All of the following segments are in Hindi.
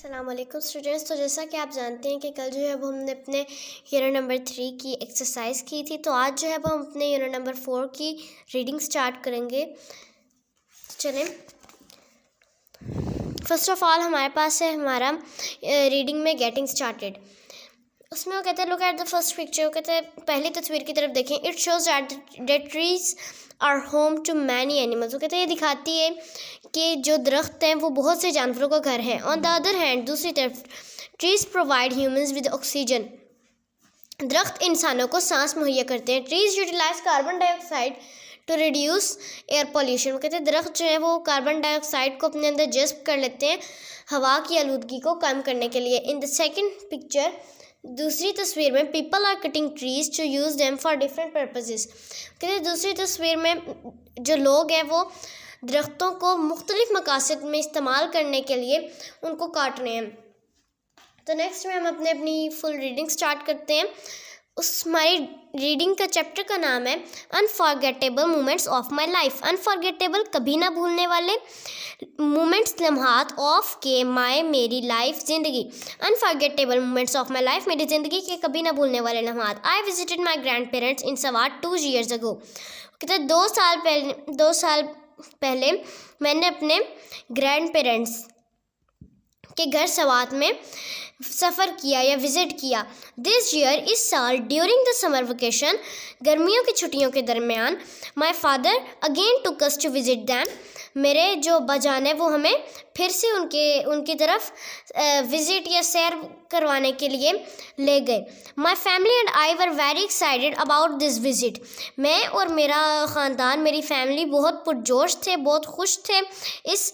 अस्सलामुअलैकुम स्टूडेंट्स। तो जैसा कि आप जानते हैं कि कल जो है वो हमने अपने यूनिट नंबर 3 की एक्सरसाइज की थी, तो आज जो है वो हम अपने यूनिट नंबर 4 की रीडिंग स्टार्ट करेंगे। चलें, फर्स्ट ऑफ ऑल हमारे पास है हमारा रीडिंग में गेटिंग स्टार्टेड। उसमें वो कहते हैं look at the first picture. वो कहते हैं पहली तस्वीर की तरफ देखें। It shows that trees are home to many animals. वो कहते हैं ये दिखाती है कि जो दरख्त हैं वो बहुत से जानवरों का घर है। ऑन द अदर हैंड, दूसरी तरफ, trees provide humans with oxygen. दरख्त इंसानों को सांस मुहैया करते हैं। Trees utilise carbon dioxide to reduce air pollution. कहते हैं दरख्त जो है वो कार्बन डाइऑक्साइड को अपने अंदर जज्ब कर लेते हैं हवा की आलूदगी को कम करने के लिए। इन द सेकेंड पिक्चर, दूसरी तस्वीर में, people are cutting trees to use them for different purposes. कहते हैं दूसरी तस्वीर में जो लोग हैं वो दरख्तों को मुख्तलिफ मकासद में इस्तेमाल करने के लिए उनको काट रहे हैं। तो नेक्स्ट में हम अपनी फुल रीडिंग स्टार्ट करते हैं। हमारी रीडिंग का चैप्टर का नाम है unforgettable moments of my life. Unforgettable, कभी ना भूलने वाले, मोमेंट्स, लम्हात, ऑफ के, माय, मेरी, लाइफ, ज़िंदगी। Unforgettable moments of my life, मेरी ज़िंदगी के कभी ना भूलने वाले लम्हात। I visited my grandparents in Swat 2 years ago। कहते 2 साल पहले मैंने अपने ग्रैंड पेरेंट्स के घर सवात में सफ़र किया या विज़िट किया। दिस ईयर, इस साल, ड्यूरिंग द समर वेकेशन, गर्मियों की छुट्टियों के दरमियान, my father again took us to visit them. मेरे जो अब्बाजान है वो हमें फिर से उनकी तरफ विज़िट या सैर करवाने के लिए ले गए। My family and I were very excited about this visit. मैं और मेरा ख़ानदान, मेरी फैमिली बहुत पुरजोश थे, बहुत खुश थे इस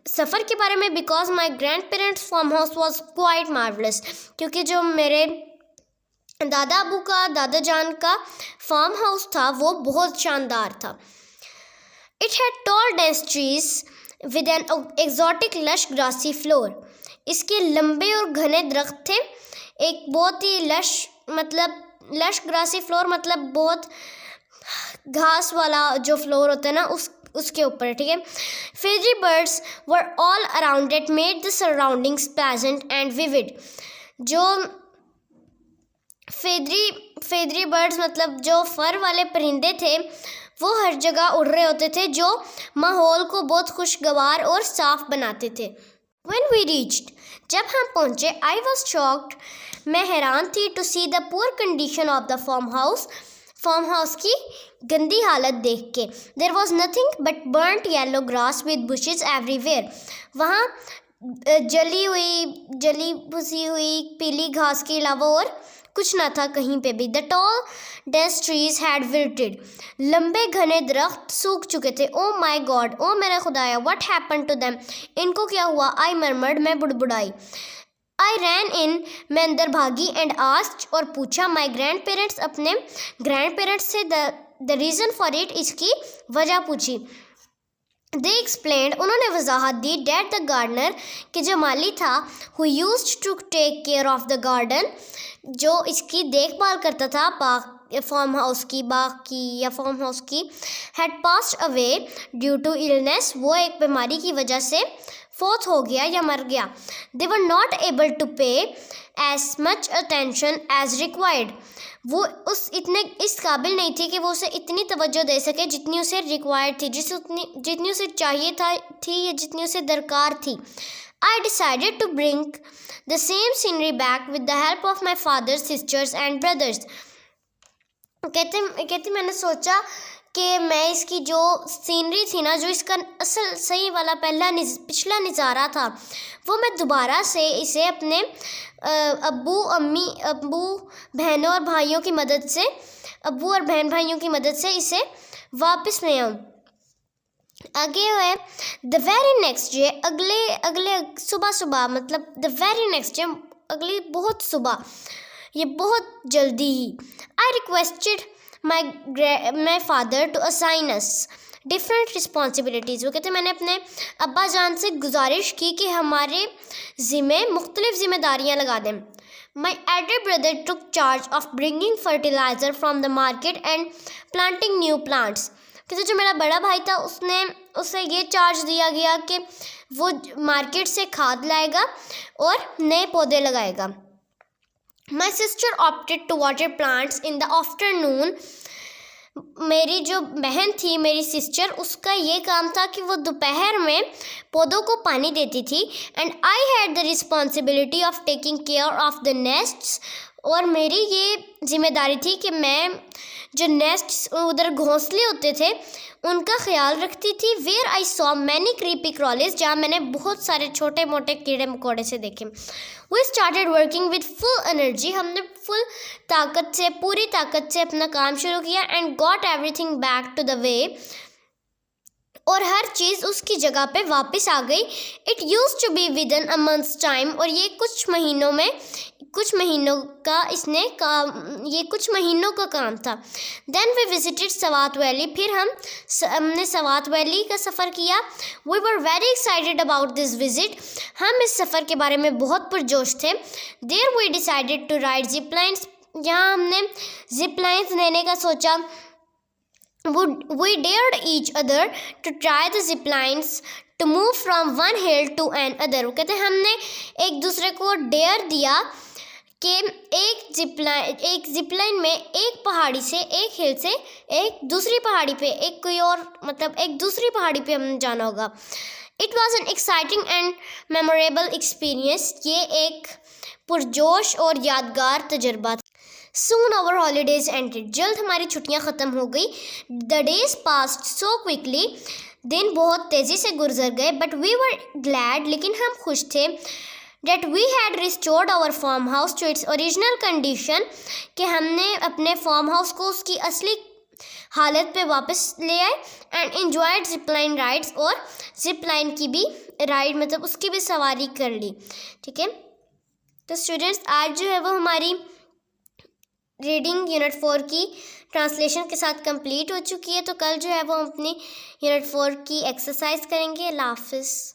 सफ़र के बारे में। Because my grandparents farmhouse was quite marvellous. क्योंकि जो मेरे दादा जान का फार्म हाउस था वो बहुत शानदार था। It had tall dense trees with an exotic lush grassy floor. इसके लंबे और घने दरख्त थे। एक बहुत ही लश ग्रासी फ्लोर मतलब बहुत घास वाला जो फ्लोर होता है ना उसके ऊपर, ठीक है। Feathery birds were all around it, made the surroundings pleasant and vivid. जो फेदरी बर्ड्स मतलब जो फर वाले परिंदे थे वो हर जगह उड़ रहे होते थे, जो माहौल को बहुत खुशगवार और साफ बनाते थे। When we reached, जब हम पहुँचे, I was shocked, मैं हैरान थी, to see the poor condition of the farmhouse की गंदी हालत देख के। There was nothing but burnt yellow grass with bushes everywhere। वहाँ जली भुसी हुई पीली घास के अलावा और कुछ ना था कहीं पे भी। The tall dense trees had wilted। लंबे घने दरख्त सूख चुके थे। Oh my God, ओ मेरा खुदाया, what happened to them? इनको क्या हुआ? I murmured, मैं बुड़बुड़ाई। I ran in, मैं अंदर भागी, and asked, और पूछा, my grandparents, अपने ग्रैंड पेरेंट्स से the reason for it, इसकी वजह पूछी। They explained, उन्होंने वजाहत दी, that the gardener, कि जो माली था, who used to take care of the garden, जो इसकी देखभाल करता था बाग फार्म हाउस की, had passed away due to illness, वो एक बीमारी की वजह से फोत हो गया या मर गया। They were not able to pay as much attention as required। वो इस काबिल नहीं थी कि वो उसे इतनी तवज्जो दे सके जितनी उसे रिक्वायर्ड थी, जितनी उसे चाहिए थी या जितनी उसे दरकार थी। I decided to bring the same scenery back with the help of my father, sisters and brothers। कहते मैंने सोचा कि मैं इसकी जो सीनरी थी ना, जो इसका असल सही वाला पिछला नज़ारा था, वो मैं दोबारा से इसे अपने अब्बू बहनों और भाइयों की मदद से, अब्बू और बहन भाइयों की मदद से इसे वापस ले आऊँ। आगे है द वेरी नेक्स्ट डे, अगले सुबह मतलब द वेरी नेक्स्ट डे, अगली बहुत सुबह, ये बहुत जल्दी ही। I requested my father to assign us different responsibilities. वो कहते मैंने अपने अब्बा जान से गुजारिश की कि हमारे मुख्तलिफ ज़िम्मेदारियाँ लगा दें। My elder brother took charge of bringing fertiliser from the market and planting new plants. कहते जो मेरा बड़ा भाई था उसे ये चार्ज दिया गया कि वो मार्केट से खाद लाएगा और नए पौधे लगाएगा। My sister opted to water plants in the afternoon. मेरी जो बहन थी, मेरी सिस्टर, उसका ये काम था कि वो दोपहर में पौधों को पानी देती थी। And I had the responsibility of taking care of the nests. और मेरी ये जिम्मेदारी थी कि मैं जो नेस्ट्स, उधर घोंसले होते थे, उनका ख्याल रखती थी। Where I saw many creepy crawlies, जहाँ मैंने बहुत सारे छोटे मोटे कीड़े मकोड़े से देखे। We started working with full energy. हमने पूरी ताकत से अपना काम शुरू किया। And got everything back to the way, और हर चीज़ उसकी जगह पे वापस आ गई। It used to be within a month's time, और ये कुछ महीनों का काम था। Then we visited Swat valley. फिर हमने सवात वैली का सफ़र किया। We were very excited about this visit. हम इस सफ़र के बारे में बहुत पुरजोश थे। There we decided to ride zip lines. यहाँ हमने जिप लाइन्स लेने का सोचा। We dared each other to try the zip lines to move from one hill to another. वो कहते हैं हमने एक दूसरे को डेयर दिया कि एक जिप लाइन में एक पहाड़ी से, एक हिल से एक दूसरी पहाड़ी पे, एक दूसरी पहाड़ी पे हमने जाना होगा। It was an exciting and memorable experience. ये एक पुरजोश और यादगार तजर्बा था। Soon our holidays ended. जल्द हमारी छुट्टियां ख़त्म हो गई। The days passed so quickly. दिन बहुत तेज़ी से गुजर गए। But we were glad, लेकिन हम खुश थे, that we had restored our farmhouse to its original condition, कि हमने अपने फार्म हाउस को उसकी असली हालत पे वापस ले आए। एंड enjoyed zipline rides, और zipline की भी राइड, उसकी भी सवारी कर ली। ठीक है, तो स्टूडेंट्स आज जो है वो हमारी रीडिंग यूनिट 4 की ट्रांसलेशन के साथ कंप्लीट हो चुकी है। तो कल जो है वो हम अपनी यूनिट 4 की एक्सरसाइज करेंगे। अल्लाह हाफ़िज़।